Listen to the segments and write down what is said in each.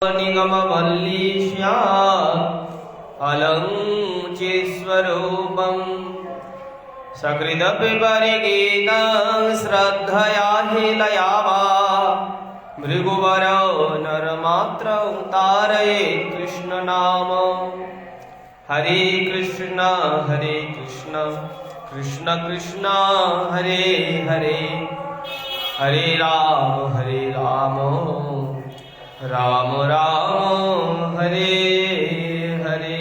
निगमवल्लीश्या अलं चिस्वरूपं सकृदपि परिगीतं श्रद्धया हीलयावा भृगुवरो नरमात्रं तारयेत् कृष्णनाम। हरे कृष्ण कृष्ण कृष्ण हरे हरे, हरे राम राम राम हरे हरे।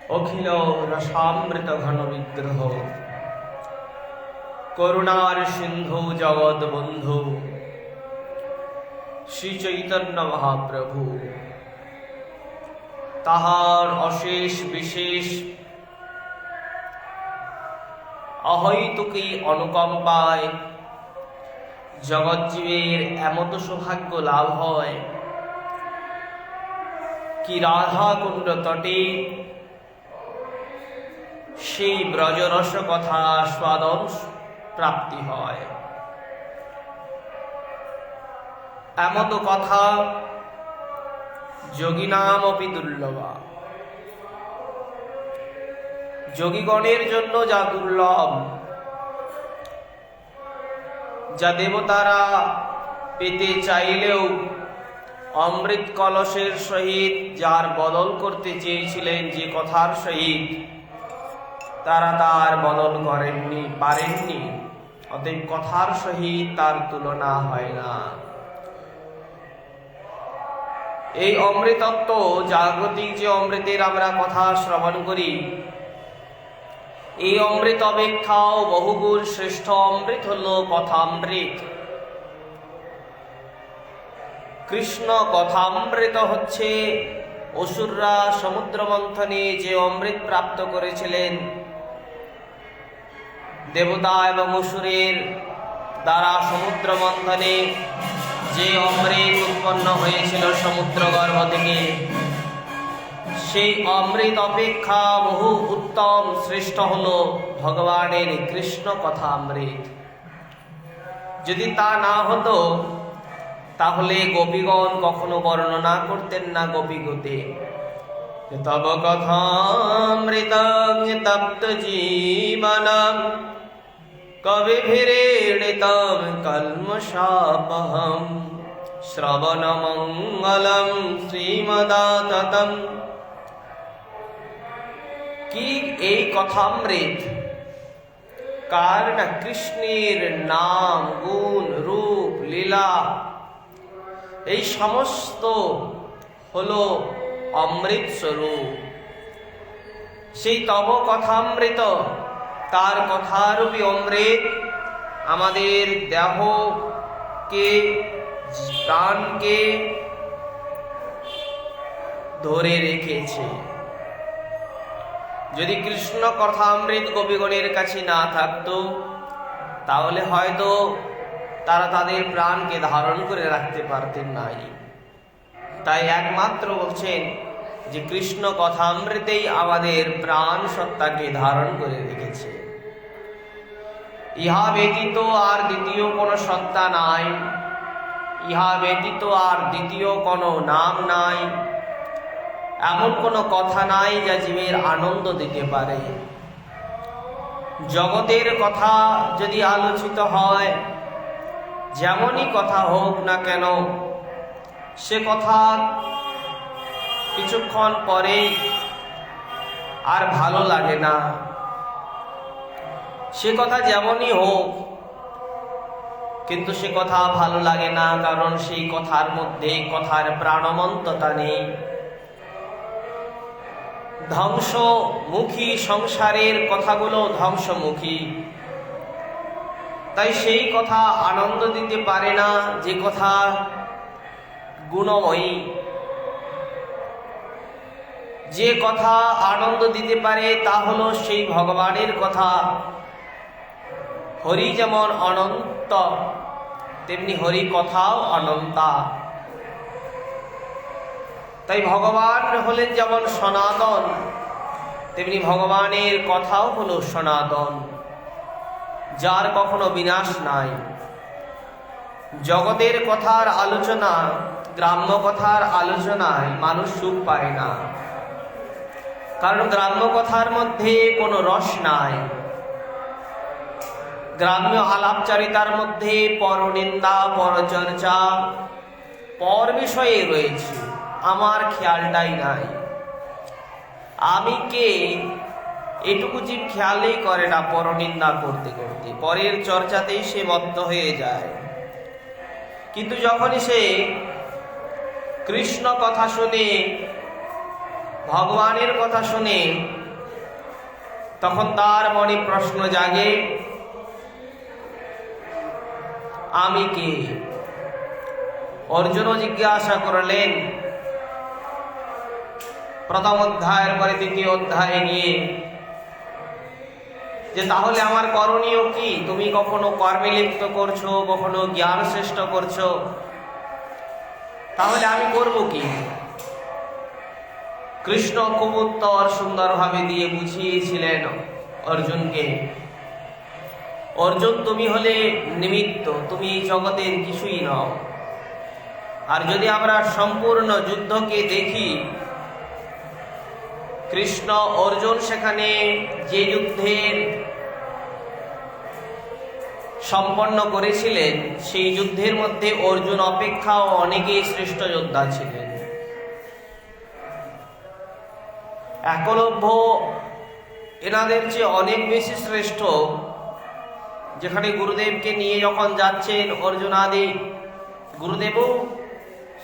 अखिल रसामृत घन विग्रह करुणार सिंधु जगत बंधु श्री चैतन्य महाप्रभु তাহার অশেষ বিশেষ অহৈতুকী অনুকম্পায় জগজ্জীবের এমত সৌভাগ্য লাভ হয় কি রাধা কুণ্ড তটে সেই ব্রজরস কথা স্বাদন প্রাপ্তি হয়। এমত কথা যোগিনামপি দুর্লভা, যোগীগণের জন্য যা দুর্লভ, যা দেবতারা পেতে চাইলেও অমৃত কলসের সহিত যার বদল করতে চেয়েছিলেন, যে কথার সহিত তারা তার বদল করেননি, পারেননি, অতএব কথার সহিত তার তুলনা হয় না। এই অমৃতত্ব জাগতিক যে অমৃতের আমরা কথা শ্রবণ করি, এই অমৃত অপেক্ষাও বহুগুণ শ্রেষ্ঠ অমৃত হল কথামৃত। কৃষ্ণ কথামৃত হচ্ছে অসুররা সমুদ্র মন্থনে যে অমৃত প্রাপ্ত করেছিলেন, দেবতা এবং অসুরের দ্বারা সমুদ্র মন্থনে যে অমৃত উৎপন্ন হয়েছিল সমুদ্র গর্ভ থেকে, সেই অমৃত অপেক্ষা বহু উত্তম শ্রেষ্ঠ হল ভগবানের কৃষ্ণ কথা অমৃত। যদি তা না হতো তাহলে গোপীগণ কখনো বর্ণনা করতেন না গোপীগতে, তব কথামৃতং তপ্ত জীবনম কবিভিরেণিতম কল্মষাপহম শ্রবণ মঙ্গলম শ্রীমদাততম। কি এই কথামৃত? কার না? কৃষ্ণের নাম, গুণ, রূপ, লীলা, এই সমস্ত হলো অমৃত স্বরূপ। সেই তব কথামৃত, তার কথারূপী অমৃত আমাদের দেহকে, প্রাণকে ধরে রেখেছে। যদি কৃষ্ণ কথামৃত গোপীগণের কাছে না থাকতো তাহলে হয়তো তারা তাদের প্রাণকে ধারণ করে রাখতে পারতেন নাই। তাই একমাত্র বলছেন যে কৃষ্ণ কথামৃতেই আমাদের প্রাণ সত্তাকে ধারণ করে রেখেছে। ইহা ব্যতীত আর দ্বিতীয় কোনো সত্তা নাই, ইহা ব্যতীত আর দ্বিতীয় কোনো নাম নাই, এমন কোনো কথা নাই যা জীবের আনন্দ দিতে পারে। জগতের কথা যদি আলোচিত হয়, যেমনই কথা হোক না কেন, সে কথা কিছুক্ষণ পরে আর ভালো লাগে না। সে কথা যেমনই হোক, কিন্তু সে কথা ভালো লাগে না, কারণ সেই কথার মধ্যে কথার প্রাণবন্ততা নেই। ধ্বংসমুখী সংসারের কথাগুলো ধ্বংসমুখী, তাই সেই কথা আনন্দ দিতে পারে না যে কথা গুণময়ী। যে কথা আনন্দ দিতে পারে তা হলো সেই ভগবানের কথা। হরি যেমন অনন্ত, তেমনি হরি কথাও অনন্তা। তাই ভগবান হলেন যেমন সনাতন, তেমনি ভগবানের কথাও হলো সনাতন, যার কখনো বিনাশ নাই। জগতের কথার আলোচনা, গ্রাম্য কথার আলোচনায় মানুষ সুখ পায় না, কারণ গ্রাম্য কথার মধ্যে কোনো রস নাই। গ্রাম্য আলাপচারিতার মধ্যে পরনিন্দা, পরচর্চা, পর বিষয়ে রয়েছে, আমার খেয়ালটাই নাই। আমি কে এটুকু জীব খেয়ালই করে না, পরনিন্দা করতে করতে পরের চর্চাতেই সে মত্ত হয়ে যায়। কিন্তু যখনই সে কৃষ্ণ কথা শুনে, ভগবানের কথা শুনে, তখন তার মনে প্রশ্ন জাগে, আমি কে? অর্জুনও জিজ্ঞাসা করলেন প্রথম অধ্যায়ের পরে দ্বিতীয় অধ্যায়ে গিয়ে, যে তাহলে আমার করণীয় কি? তুমি কখনো কর্মে লিপ্ত করছো, কখনো জ্ঞান শ্রেষ্ঠ করছো, তাহলে আমি করব কি? কৃষ্ণ খুব উত্তর সুন্দরভাবে দিয়ে বুঝিয়েছিলেন অর্জুনকে, অর্জুন তুমি হলে নিমিত্ত, তুমি জগতের কিছুই নও। আর যদি আমরা সম্পূর্ণ যুদ্ধকে দেখি, কৃষ্ণ অর্জুন সেখানে যে যুদ্ধের সম্পন্ন করেছিলেন, সেই যুদ্ধের মধ্যে অর্জুন অপেক্ষাও অনেকেই শ্রেষ্ঠ যোদ্ধা ছিলেন। একলব্য এনাদের চেয়ে অনেক বেশি শ্রেষ্ঠ। যেখানে গুরুদেবকে নিয়ে যখন যাচ্ছেন অর্জুন আদি, গুরুদেবও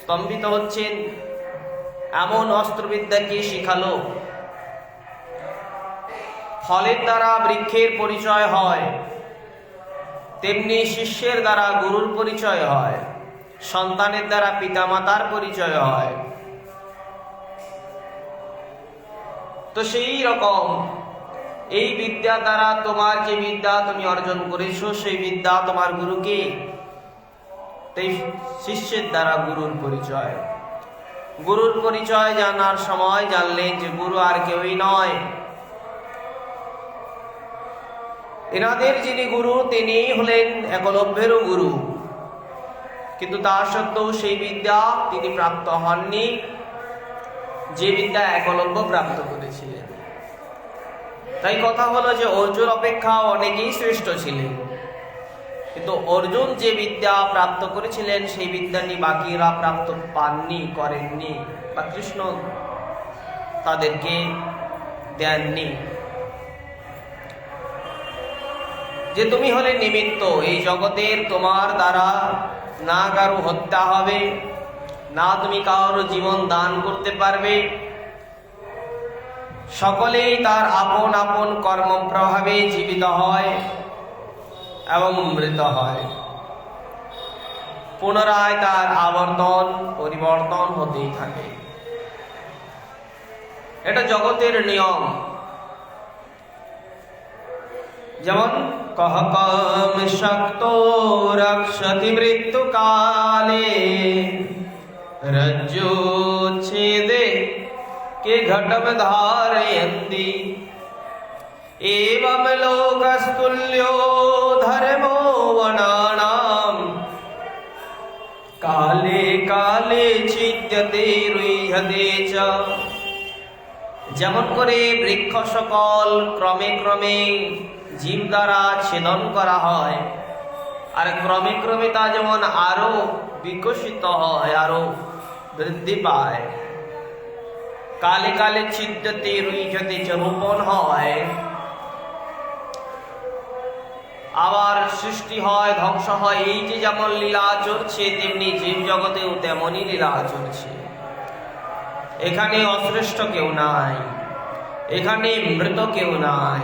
স্তম্ভিত হচ্ছেন, এমন অস্ত্রবিদ্যা কি শিখালো। ফলের দ্বারা বৃক্ষের পরিচয় হয়, তেমনি শিষ্যের দ্বারা গুরুর পরিচয় হয়, সন্তানের দ্বারা পিতামাতার পরিচয় হয়। তো সেই রকম এই বিদ্যা দ্বারা, তোমার যে বিদ্যা তুমি অর্জন করেছো, সেই বিদ্যা তোমার গুরুকে, তাই শিষ্যের দ্বারা গুরুর পরিচয়। গুরুর পরিচয় জানার সময় জানলেন যে গুরু আর কেউই নয়, এনাদের যিনি গুরু তিনি হলেন একলব্যেরও গুরু। কিন্তু তা সত্ত্বেও সেই বিদ্যা তিনি প্রাপ্ত হননি, যে বিদ্যা একলব্য প্রাপ্ত করেছিলেন। তাই কথা হলো যে অর্জুন অপেক্ষা অনেকেই শ্রেষ্ঠ ছিলেন, কিন্তু অর্জুন যে বিদ্যা প্রাপ্ত করেছিলেন সেই বিদ্যাটি বাকিরা প্রাপ্ত পাননি, করেননি, বা কৃষ্ণ তাদেরকে দেননি। যে তুমি হলে নিমিত্ত, এই জগতের তোমার দ্বারা না কারো হত্যা হবে, না তুমি কারো জীবন দান করতে পারবে। সকলেই তার আপন আপন কর্ম প্রভাবে জীবিত হয় এবং মৃত হয়, পুনরায় তার আবর্তন পরিবর্তন হতেই থাকে। এটা জগতের নিয়ম। যেমন কহ কম শক্ত রক্ষতি মৃত্যু কালে, রজ্জু ছেদে কে ঘটব ধারয়ন্তি, एवं लोकस्तुल्यो धर्मो वनानां, काले काले छिद्यते रुह्यते च। যেমন করে বৃক্ষ সকল ক্রমে ক্রমে জীব দ্বারা ছেদন করা হয়, আর ক্রমে ক্রমে তা যেমন আরো বিকশিত হয়, আরো বৃদ্ধি পায়, কালে কালে ছিদ্যতে রুইঝতে চ, রোপণ হয়, আবার সৃষ্টি হয়, ধ্বংস হয়। এই যে যেমন লীলা চলছে, তেমনি জীব জগতেও তেমনই লীলা চলছে। এখানে অশ্রেষ্ঠ কেউ নাই, এখানে মৃত কেউ নাই,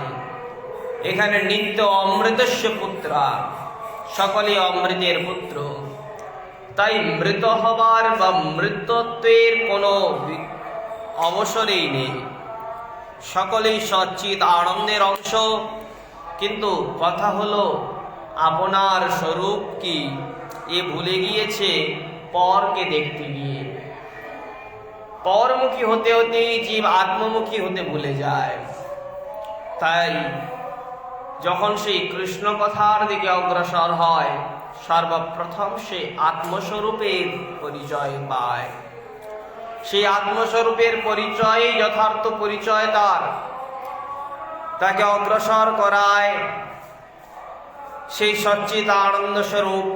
এখানে নিত্য অমৃতস্য পুত্রা, সকলে অমৃতের পুত্র। তাই মৃত হবার বা মৃত্যত্বের কোনো অবসরেই নেই, সকলেই সচ্চিৎ আনন্দের অংশ। কিন্তু কথা হলো আপনার স্বরূপ কি এ ভুলে গিয়েছে পরকে দেখতে গিয়ে। পরমুখী হতে হতে জীব আত্মমুখী হতে ভুলে যায়। তাই যখন সেই কৃষ্ণ কথার দিকে অগ্রসর হয়, সর্বপ্রথম সে আত্মস্বরূপের পরিচয় পায়। সেই আত্মস্বরূপের পরিচয় যথার্থ পরিচয় তাকে অগ্রসর করায় সেই সচ্চিদানন্দ স্বরূপ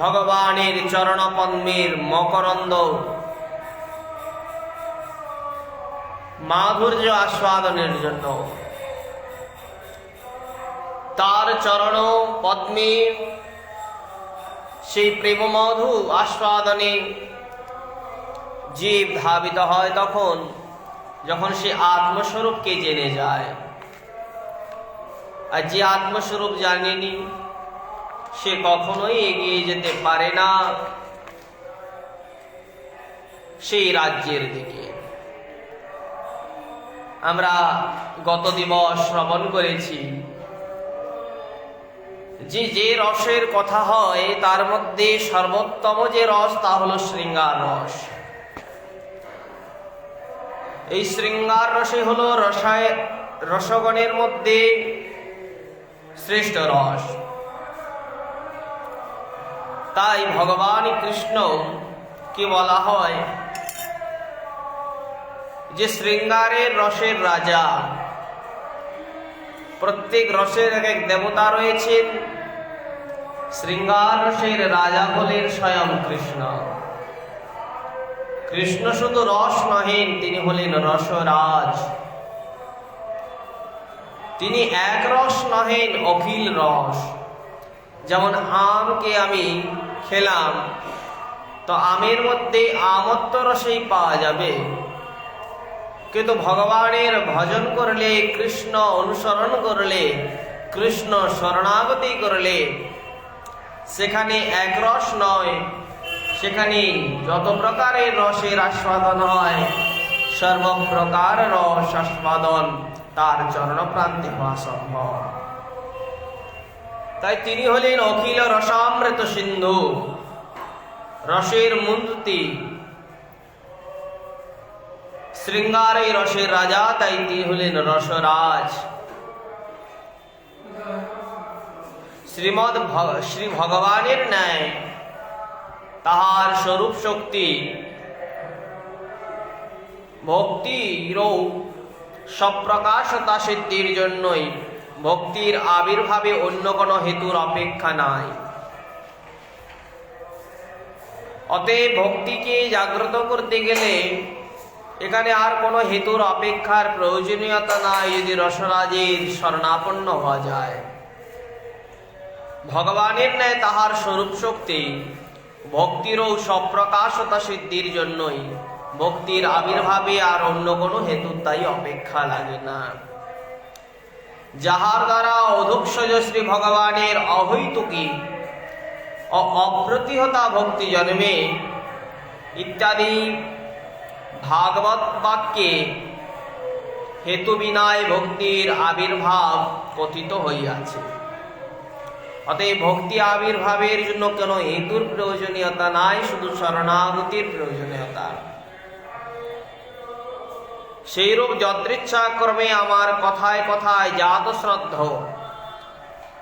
ভগবানের চরণপদ্মের মকরন্দ মাধুর্য আস্বাদনের জন্য তার চরণ পদ্মে সেই প্রেম মধু আস্বাদনে জীব ধাবিত হয় যখন সে আত্মস্বরূপকে জেনে যায়। আর যে আত্মস্বরূপ জানেনি সে কখনোই এগিয়ে যেতে পারে না সেই রাজ্যের দিকে। আমরা গত দিবস শ্রবণ করেছি যে রসের কথা হয় তার মধ্যে সর্বোত্তম যে রস তা হলো শৃঙ্গার রস। এই শৃঙ্গার রসে হলো রসগণের মধ্যে শ্রেষ্ঠ রস। তাই ভগবান কৃষ্ণ কি বলা হয় যে শৃঙ্গারের রসের রাজা। প্রত্যেক রসের এক এক দেবতা রয়েছেন, শৃঙ্গার রসের রাজা হলেন স্বয়ং কৃষ্ণ। কৃষ্ণ শুধু রস নহেন, তিনি হলেন রসরাজ। তিনি এক রস নহেন, অখিল রস। যেমন আমকে আমি খেলাম তো আমের মধ্যে আমত্ব রসেই পাওয়া যাবে, কিন্তু ভগবানের ভজন করলে, কৃষ্ণ অনুসরণ করলে, কৃষ্ণ শরণাগতি করলে সেখানে এক রস নয়, সেখানে যত প্রকারের রসের আস্বাদন হয় সর্বপ্রকার রস আস্বাদন তার চরণপ্রান্তে হওয়া সম্ভব। তাই তিনি হলেন অখিল রসামৃত সিন্ধু, রসের মূর্তি, শৃঙ্গারে রসের রাজা। তাই তিনি হলেন রসরাজ। শ্রী ভগবানের ন্যায় তাহার স্বরূপ শক্তি ভক্তিরও সপ্রকাশতা সিদ্ধির জন্যই ভক্তির আবির্ভাবে অন্য কোনো হেতুর অপেক্ষা নাই। অতএব ভক্তিকে জাগ্রত করতে গেলে এখানে আর কোনো হেতুর অপেক্ষার প্রয়োজনীয়তা নাই যদি রসরাজের শরণাপন্ন হওয়া যায়। ভগবানের ন্যায় তাহার স্বরূপ শক্তি ভক্তিরও সপ্রকাশতা সিদ্ধির জন্যই ভক্তির আবির্ভাবে আর অন্য কোনো হেতুর তাই অপেক্ষা লাগে না। যাহার দ্বারা অধুক্ষজ শ্রী ভগবানের অহৈতুকী ও অপ্রতিহতা ভক্তি জন্মে ইত্যাদি ভাগবত বাক্যে হেতু বিনায় ভক্তির আবির্ভাব কথিত হইয়াছে। অতএব ভক্তি আবির্ভাবের জন্য কোনো হেতুর প্রয়োজনীয়তা নাই, শুধু শরণাগতির প্রয়োজনীয়তা। সেইরূপ যদৃচ্ছা ক্রমে আমার কথায় কথায় জাত শ্রদ্ধ,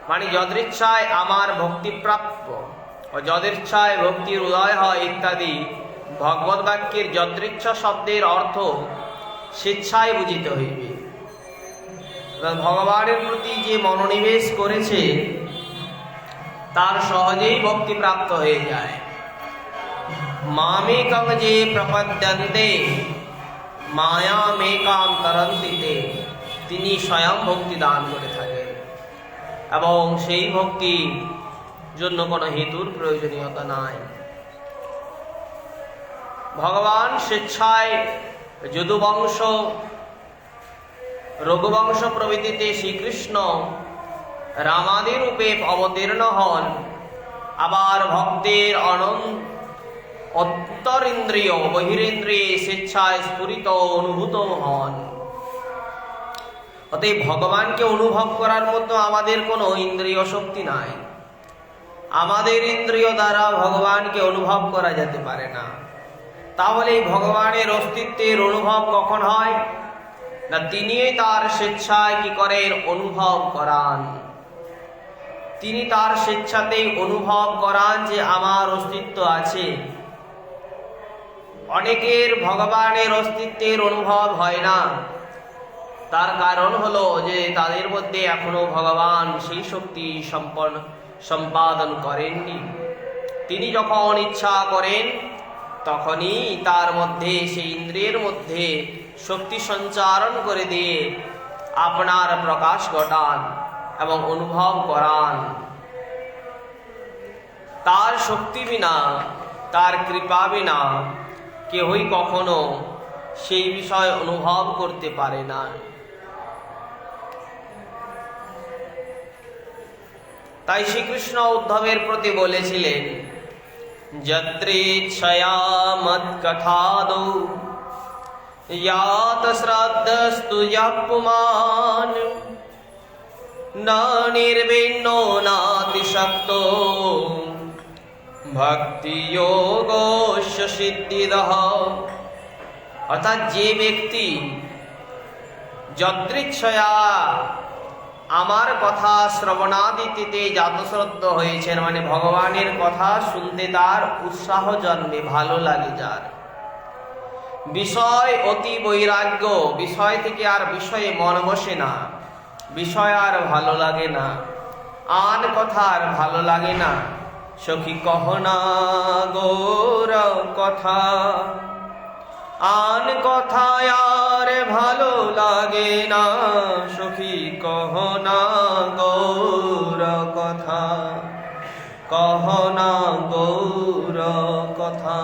মানে যদৃচ্ছায় আমার ভক্তি প্রাপ্য ও যদৃচ্ছায় ভক্তির উদয় হয় ইত্যাদি ভগবত বাক্যের যদৃচ্ছা শব্দের অর্থ স্বেচ্ছায় বুঝিতে হইবে। ভগবানের প্রতি যে মনোনিবেশ করেছে তার সহজেই ভক্তি প্রাপ্ত হয়ে যায়। মামেকং যে প্রপদ্যন্তে মায়ামেকাং তরন্তি তে, তিনি স্বয়ং ভক্তি দান করে থাকেন এবং সেই ভক্তির জন্য কোনো হেতুর প্রয়োজনীয়তা নাই। ভগবান স্বেচ্ছায় যদুবংশ, রঘুবংশ প্রভৃতিতে শ্রীকৃষ্ণ রামাদি রূপে অবতীর্ণ হন, আবার ভক্তের অন্তরিন্দ্রিয় বহিরেন্দ্রিয়ে স্বেচ্ছায় স্ফুরিত অনুভূত হন। অতএব ভগবানকে অনুভব করার মতো আমাদের কোনো ইন্দ্রিয় শক্তি নাই। আমাদের ইন্দ্রিয় দ্বারা ভগবানকে অনুভব করা যেতে পারে না। তাহলে এই ভগবানের অস্তিত্বের অনুভব কখন হয় না? তিনিই তার স্বেচ্ছায় কি করেন? অনুভব করান। তিনি তার স্বেচ্ছাতেই অনুভব করান যে আমার অস্তিত্ব আছে। অনেকের ভগবানের অস্তিত্বের অনুভব হয় না, তার কারণ হলো যে তাদের মধ্যে এখনো ভগবান সেই শক্তি সম্পাদন করেননি। তিনি যখন ইচ্ছা করেন তখনই তার মধ্যে, সেই ইন্দ্রিয়ের মধ্যে শক্তি সঞ্চারণ করে দিয়ে আপনার প্রকাশ ঘটান এবং অনুভব করান। তার শক্তি বিনা, তার কৃপা বিনা কেহই কখনো সেই বিষয় অনুভব করতে পারে না। তাই শ্রীকৃষ্ণ উদ্ধবের প্রতি বলেছিলেন, যত্রেচ্ছয়া মৎকথাদৌ ইয়াত শ্রদ্ধস্তু ইয়ঃ পুমান না নির্বিণ্ণো নাতিশক্তো ভক্তি যোগস্য সিদ্ধিদঃ। অর্থাৎ যে ব্যক্তি যদৃচ্ছয়া আমার কথা শ্রবণাদিতে জাতশ্রদ্ধ হয়েছেন, মানে ভগবানের কথা শুনতে তার উৎসাহ জন্মে, ভালো লাগে, যার বিষয় অতি বৈরাগ্য, বিষয় থেকে আর বিষয়ে মন বসে না, বিষয় আর ভালো লাগে না, আন কথা আর ভালো লাগে না। সখী কহনা গৌর কথা, আন কথা আর ভালো লাগে না। সখী কহনা গৌর কথা, কহনা গৌর কথা।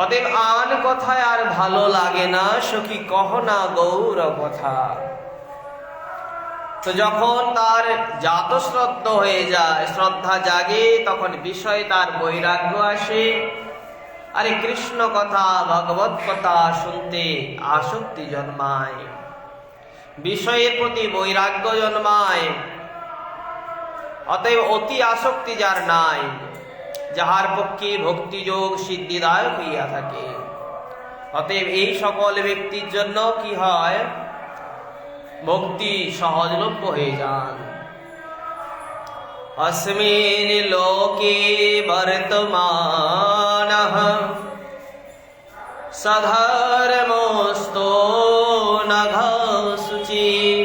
অতএব আন কথায় আর ভালো লাগে না, সখী কহনা গৌর কথা। তো যখন তার জাত শ্রদ্ধ হয়ে যায়, শ্রদ্ধা জাগে, তখন বিষয়ে তার বৈরাগ্য আসে। আরে কৃষ্ণ কথা, ভগবত কথা শুনতে আসক্তি জন্মায়, বিষয়ের প্রতি বৈরাগ্য জন্মায়। অতএব অতি আসক্তি যার নাই, যাহার পক্ষে ভক্তিযোগ সিদ্ধিদায়ক হইয়া থাকে, অতএব এই সকল ব্যক্তির জন্য কি হয়? ভক্তি সহজলভ্য হয়ে যান। अस्मिन् लोके वर्तमानः सधर्मोऽस्तो नघ शुचिः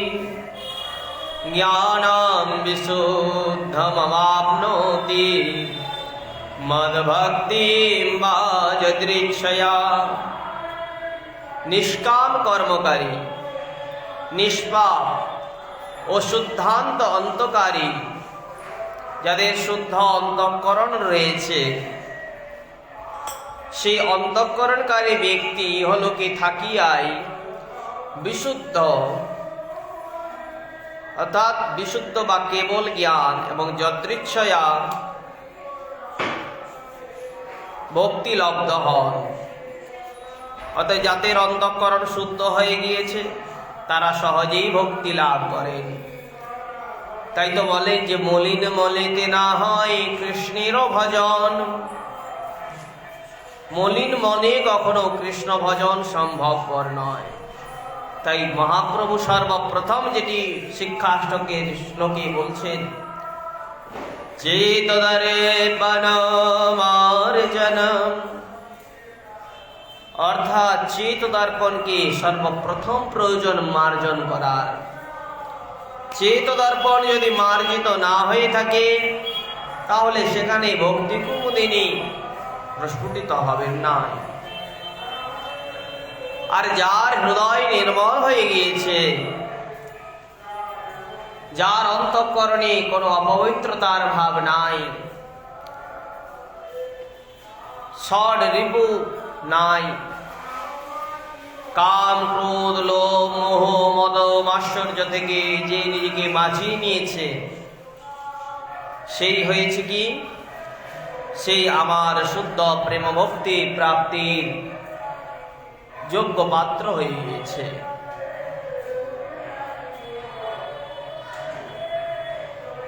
ज्ञानं विशुद्धमवाप्नोति मद्भक्तिं वा यदृच्छया। निष्काम কর্মকারী, নিষ্পাপ ও শুদ্ধান্ত অন্তকারী, যাদের শুদ্ধ অন্তঃকরণ রয়েছে, সেই অন্তঃকরণকারী ব্যক্তি ইহলোকে থাকিয়াই বিশুদ্ধ, অর্থাৎ বিশুদ্ধ বা কেবল জ্ঞান এবং যদৃচ্ছয়া ভক্তি লব্ধ হন। অতএব যাদের অন্তঃকরণ শুদ্ধ হয়ে গিয়েছে তারা সহজেই ভক্তি লাভ করেন। তাই তো বলেন যে মলিন মলেতে না হয় কৃষ্ণেরও ভজন। মলিন মনে কখনো কৃষ্ণ ভজন সম্ভবপর নয়। তাই মহাপ্রভু সর্বপ্রথম যেটি শিক্ষাষ্টকের শ্লোকে বলছেন, চেতদর্পণমার্জনম, অর্থাৎ চেত দর্পণকে সর্বপ্রথম প্রয়োজন মার্জন করার। চেত দর্পণ যদি মার্জিত না হয়ে থাকে তাহলে সেখানে ভক্তি কুমুদিনী প্রস্ফুটিত হবেন না। আর যার হৃদয় নির্মল হয়ে গিয়েছে, যার অন্তঃকরণে কোনো অপবিত্রতার ভাব নাই, ষড় রিপু নাই, কাম ক্রোধ লোভ মোহ মদ মাশ্চর্য থেকে যে নিজেকে বাঁচিয়ে নিয়েছে, সেই হয়েছে কি? সেই আমার শুদ্ধ প্রেম ভক্তি প্রাপ্তির যোগ্য পাত্র হয়ে গিয়েছে।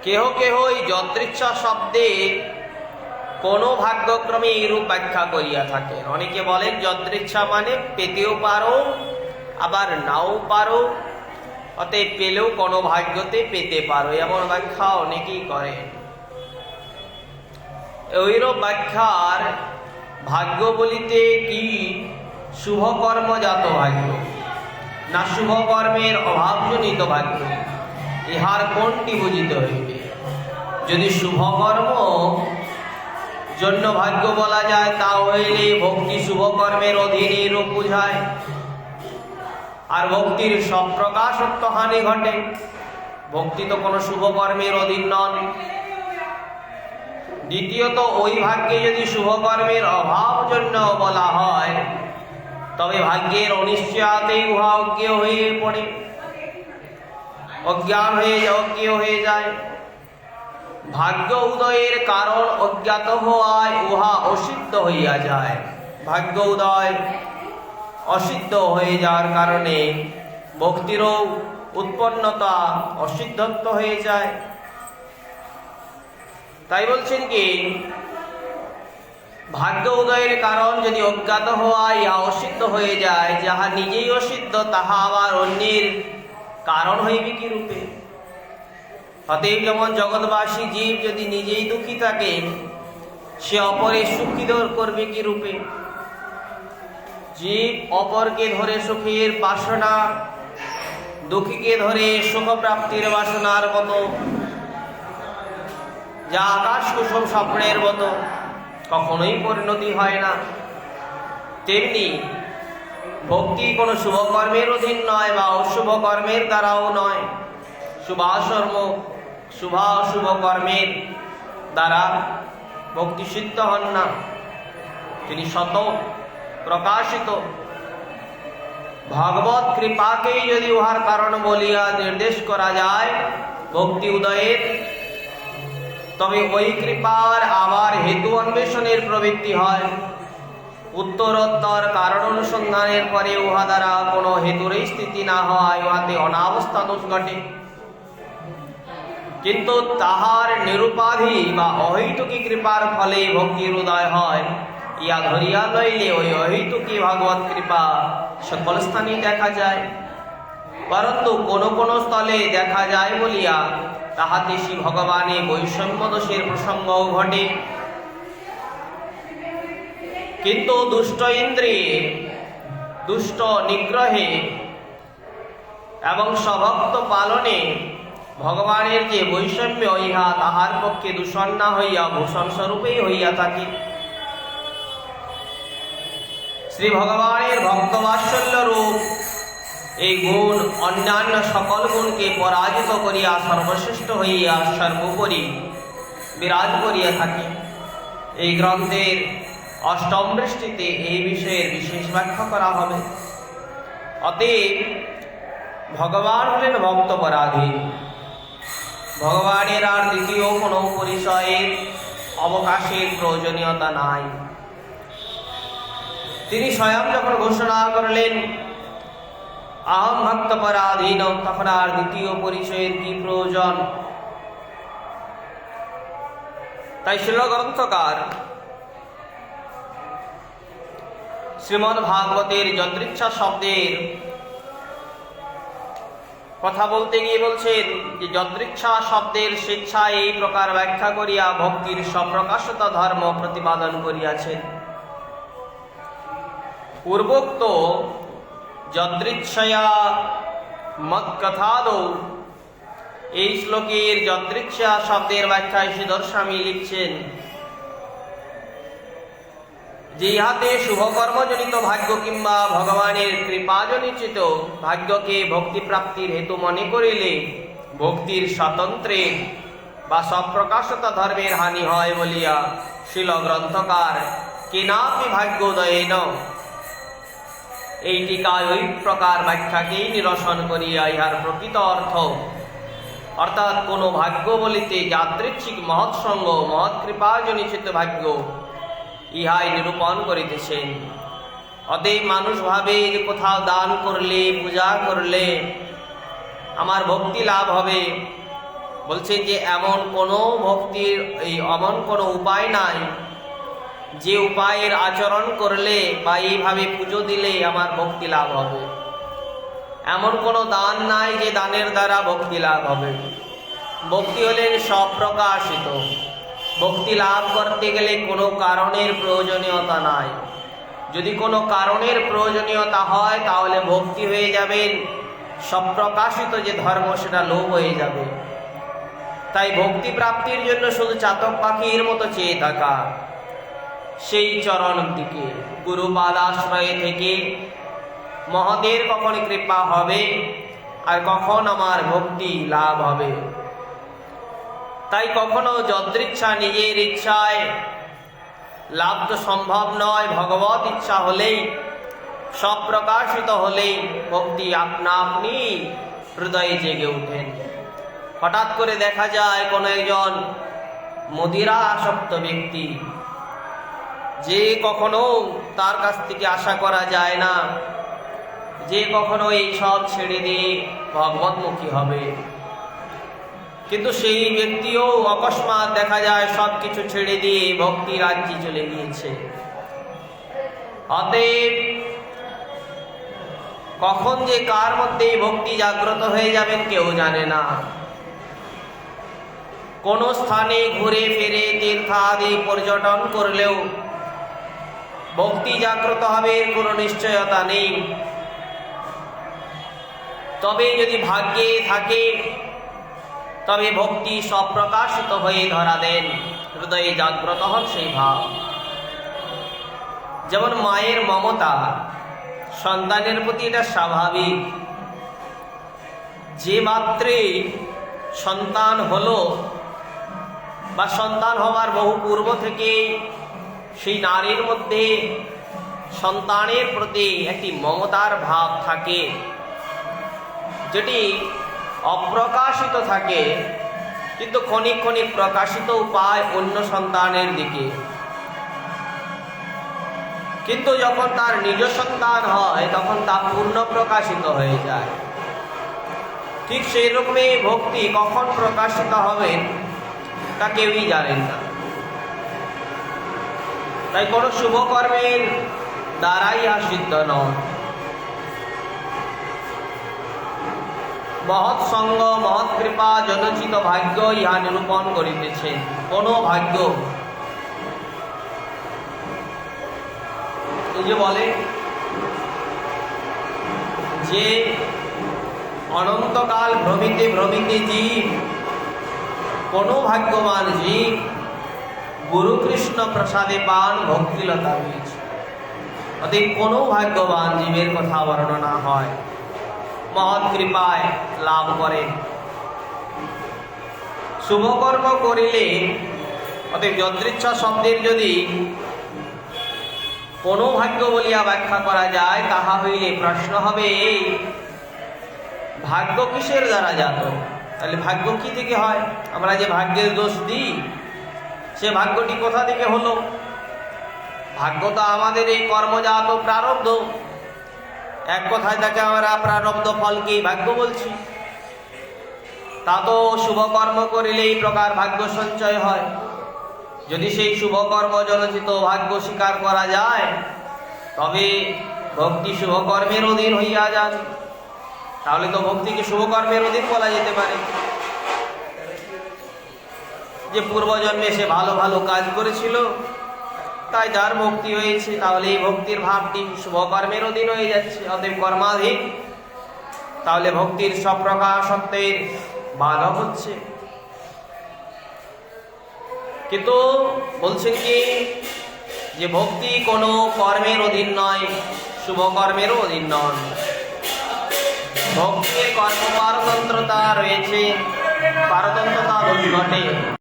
কেহ কেহ এই যদৃচ্ছা শব্দে কোনো ভাগ্যক্রমে এইরূপ ব্যাখ্যা করিয়া থাকেন। অনেকে বলেন যদৃচ্ছা মানে পেতেও পারো আবার নাও পারো, অতএব পেলেও কোনো ভাগ্যতে পেতে পারো, এমন ব্যাখ্যা অনেকেই করেন। ওইরূপ ব্যাখ্যার ভাগ্য বলিতে কি শুভকর্মজাত ভাগ্য না শুভকর্মের অভাবজনিত ভাগ্য, ইহার কোনটি বুঝিতে হইবে? যদি শুভকর্ম জন্য ভাগ্য বলা যায়, তা হইলে ভক্তি শুভকর্মের অধীনে রূপ বুঝায়, আর ভক্তির সব প্রকাশত্ব হানি ঘটে। ভক্তি তো কোনো শুভকর্মের অধীন নন। দ্বিতীয়ত, ওই ভাগ্যে যদি শুভকর্মের অভাব জন্য বলা হয়, তবে ভাগ্যের অনিশ্চয়তাতেই উহা অজ্ঞেয় হয়ে পড়ে, অজ্ঞেয় হয়ে যায়। ভাগ্য উদয়ের কারণ অজ্ঞাত হওয়ায় উহা অসিদ্ধ হইয়া যায়। ভাগ্য উদয় অসিদ্ধ হয়ে যাওয়ার কারণে ভক্তিরও উৎপন্নতা অসিদ্ধত্ব হয়ে যায়। তাই বলছেন কি, ভাগ্য উদয়ের কারণ যদি অজ্ঞাত হওয়ায় ইহা অসিদ্ধ হয়ে যায়, যাহা নিজেই অসিদ্ধ তাহা আবার অন্যের কারণ হইবে কি রূপে? অতএব যেমন জগৎবাসী জীব যদি নিজেই দুঃখী থাকে, সে অপরের সুখী করবে কি রূপে? জীব অপরকে ধরে সুখের বাসনা, দুঃখীকে ধরে সুখ প্রাপ্তির বাসনার মতো, যা আকাশ কুসুম স্বপ্নের মতো, কখনোই পরিণতি হয় না। তেমনি ভক্তি কোনো শুভকর্মের অধীন নয় বা অশুভ কর্মের দ্বারাও নয়। শুভ কর্মের দ্বারা ভক্তি সিদ্ধ হন না, তিনি শত প্রকাশিত। ভগবত কৃপাকেই যদি উহার কারণ বলিয়া নির্দেশ করা যায় ভক্তি উদয়ের, তবে ওই কৃপার আবার হেতু অন্বেষণের প্রবৃত্তি হয়। উত্তরোত্তর কারণ অনুসন্ধানের পরে উহা দ্বারা কোনো হেতুরই স্থিতি না হওয়ায় উহাতে অনাবস্থা দোষ ঘটে। কিন্তু তাহার নিরুপাধি বা অহৈতুকী কৃপার ফলে ভক্তির উদয় হয়, ইয়া ধরিয়া লইলে ওই অহৈতুকী ভাগবত কৃপা সকল স্থানেই দেখা যায়। পরন্তু কোন কোন স্থলে দেখা যায় বলিয়া তাহাতে শ্রী ভগবানে বৈষম্য দোষের প্রসঙ্গও ঘটে। কিন্তু দুষ্ট ইন্দ্রিয়ে, দুষ্ট নিগ্রহে এবং স্বভক্ত পালনে ভগবানের যে বৈষম্য, ইহা তাহার পক্ষে দূষণ না হইয়া ভূষণ স্বরূপেই হইয়া থাকে। শ্রী ভগবানের ভক্তবাৎসল্য রূপ এই গুণ অন্যান্য সকল গুণকে পরাজিত করিয়া সর্বশ্রেষ্ঠ হইয়া সর্বোপরি বিরাজ করিয়া থাকে। এই গ্রন্থের অষ্টম দৃষ্টিতে এই বিষয়ের বিশেষ ব্যাখ্যা করা হবে। অতএব ভগবান হলেন ভক্ত পরাধীন। ভগবানের আর দ্বিতীয় কোনো পরিচয়ের অবকাশের প্রয়োজনীয়তা নাই। তিনি স্বয়ং যখন ঘোষণা করলেন আহম ভক্ত পরাধীন, তখন আর দ্বিতীয় পরিচয়ের কি প্রয়োজন? তাই শিল গ্রন্থকার শ্রীমদ্ ভাগবতের যদৃচ্ছা শব্দের কথা বলতে গিয়ে বলছেন যে যদৃচ্ছা শব্দের স্বেচ্ছা এই প্রকার ব্যাখ্যা করিয়া ভক্তির স্বপ্রকাশতা ধর্ম প্রতিপাদন করিয়াছেন। পূর্বোক্ত যদৃচ্ছয়া মৎকথাদৌ, এই শ্লোকের যদৃচ্ছা শব্দের ব্যাখ্যায় শ্রীধর স্বামী লিখছেন যে ইহাতে শুভকর্মজনিত ভাগ্য কিংবা ভগবানের কৃপাজনিত ভাগ্যকে ভক্তি প্রাপ্তির হেতু মনে করিলে ভক্তির স্বাতন্ত্র্যের বা সপ্রকাশতা ধর্মের হানি হয় বলিয়া শিল গ্রন্থকার কেনাপি ভাগ্যোদয়েন এই টিকায় ওই প্রকার ব্যাখ্যাকেই নিরসন করিয়া ইহার প্রকৃত অর্থ, অর্থাৎ কোনো ভাগ্য বলিতে যাদৃচ্ছিক মহৎ সঙ্গ মহৎ কৃপাজনিত ভাগ্য, ইহাই নিরূপণ করিতেছেন। অতএব মানুষ ভাবে যে কোথাও দান করলে, পূজা করলে আমার ভক্তি লাভ হবে। বলছে যে এমন কোনো ভক্তির এমন কোনো উপায় নাই যে উপায়ের আচরণ করলে বা এইভাবে পুজো দিলে আমার ভক্তি লাভ হবে। এমন কোনো দান নাই যে দানের দ্বারা ভক্তি লাভ হবে। ভক্তি হলেন স্বপ্রকাশিত। ভক্তি লাভ করতে গেলে কোনো কারণের প্রয়োজনীয়তা নাই। যদি কোনো কারণের প্রয়োজনীয়তা হয় তাহলে ভক্তি হয়ে যাবেন স্বপ্রকাশিত যে ধর্ম, সেটা লোভ হয়ে যাবে। তাই ভক্তি প্রাপ্তির জন্য শুধু চাতক পাখির মতো চেয়ে থাকা, সেই চরণ দিকে গুরুপাদ আশ্রয়ে থেকে মহতের কখন কৃপা হবে আর কখন আমার ভক্তি লাভ হবে। তাই কখনো যদৃচ্ছা নিজের ইচ্ছায় লাভ তো সম্ভব নয়। ভগবত ইচ্ছা হলেই, স্বপ্রকাশিত হলেই ভক্তি আপনা আপনি হৃদয়ে জেগে ওঠেন। হঠাৎ করে দেখা যায় কোনো একজন মদিরা আসক্ত ব্যক্তি, যে কখনো তার কাছ থেকে আশা করা যায় না যে কখনো এই সব ছেড়ে দিয়ে ভগবতমুখী হবে, কিন্তু সেই ব্যক্তিও অকস্মাৎ দেখা যায় সব কিছু ছেড়ে দিয়ে ভক্তি রাজ্যে চলে গিয়েছে। অতএব কখন যে কার মধ্যে ভক্তি জাগ্রত হয়ে যাবেন কেউ জানে না। কোন স্থানে ঘুরে ফিরে তীর্থাদি পর্যটন করলেও ভক্তি জাগ্রত হবে কোনো নিশ্চয়তা নেই। তবে যদি ভাগ্যে থাকে তবে ভক্তি স্বপ্রকাশিত হয়ে ধরা দেন, হৃদয়ে জাগ্রত হন সেই ভাব। যেমন মায়ের মমতা সন্তানের প্রতি, এটা স্বাভাবিক। যে মাত্রে সন্তান হলো বা সন্তান হওয়ার বহু পূর্ব থেকে সেই নারীর মধ্যে সন্তানের প্রতি একটি মমতার ভাব থাকে, যেটি অপ্রকাশিত থাকে কিন্তু ক্ষণিক ক্ষণিক প্রকাশিত পায় অন্য সন্তানের দিকে। কিন্তু যখন তার নিজ সন্তান হয় তখন তা পূর্ণ প্রকাশিত হয়ে যায়। ঠিক সেই রকমই ভক্তি কখন প্রকাশিত হবে তা কেউই জানেন না। তাই কোনো শুভ কর্মের দ্বারাই ইহা সিদ্ধ নয়। মহৎ সঙ্গ মহৎ কৃপা জনচিত ভাগ্য ইহা নিরূপণ করিতেছেন। কোন ভাগ্য? এই যে বলে যে অনন্তকাল ভ্রমিতে ভ্রমিতে জীব, কোন ভাগ্যবান জীব গুরু কৃষ্ণ প্রসাদে পান ভক্তিলতা বীজ। অতএব কোন ভাগ্যবান জীবের কথা বর্ণনা হয়, মহৎ কৃপায় লাভ করেন। শুভকর্ম করিলে, অতএব যদৃচ্ছা শব্দের যদি কোনো ভাগ্য বলিয়া ব্যাখ্যা করা যায় তাহা হইলে প্রশ্ন হবে, ভাগ্য কিসের দ্বারা জাত? তাহলে ভাগ্য কি থেকে হয়? আমরা যে ভাগ্যের দোষ দিই, সে ভাগ্যটি কোথা থেকে হলো? ভাগ্য তো আমাদের এই কর্মজাত প্রারব্ধ। এক কথায় তাকে আমরা প্রারব্ধ ফলকে ভাগ্য বলছি। তা তো শুভকর্ম করিলে এই প্রকার ভাগ্য সঞ্চয় হয়। যদি সেই শুভকর্ম জনচিত ভাগ্য স্বীকার করা যায় তবে ভক্তি শুভকর্মের অধীন হইয়া যান। তাহলে তো ভক্তিকে শুভকর্মের অধীন বলা যেতে পারে। যে পূর্বজন্মে সে ভালো ভালো কাজ করেছিল তাই যার ভক্তি হয়েছে, তাহলে এই ভক্তির ভাবটি শুভকর্মের অধীন হয়ে যাচ্ছে, অতএব কর্মাধীন। তাহলে ভক্তির স্বপ্রকাশত্বের বাধা হচ্ছে। কিন্তু বলছেন কি যে ভক্তি কোনো কর্মের অধীন নয়, শুভকর্মেরও অধীন নয়। ভক্তির কর্ম পারতন্ত্রতা রয়েছে, পারতন্ত্রতা ঘটে।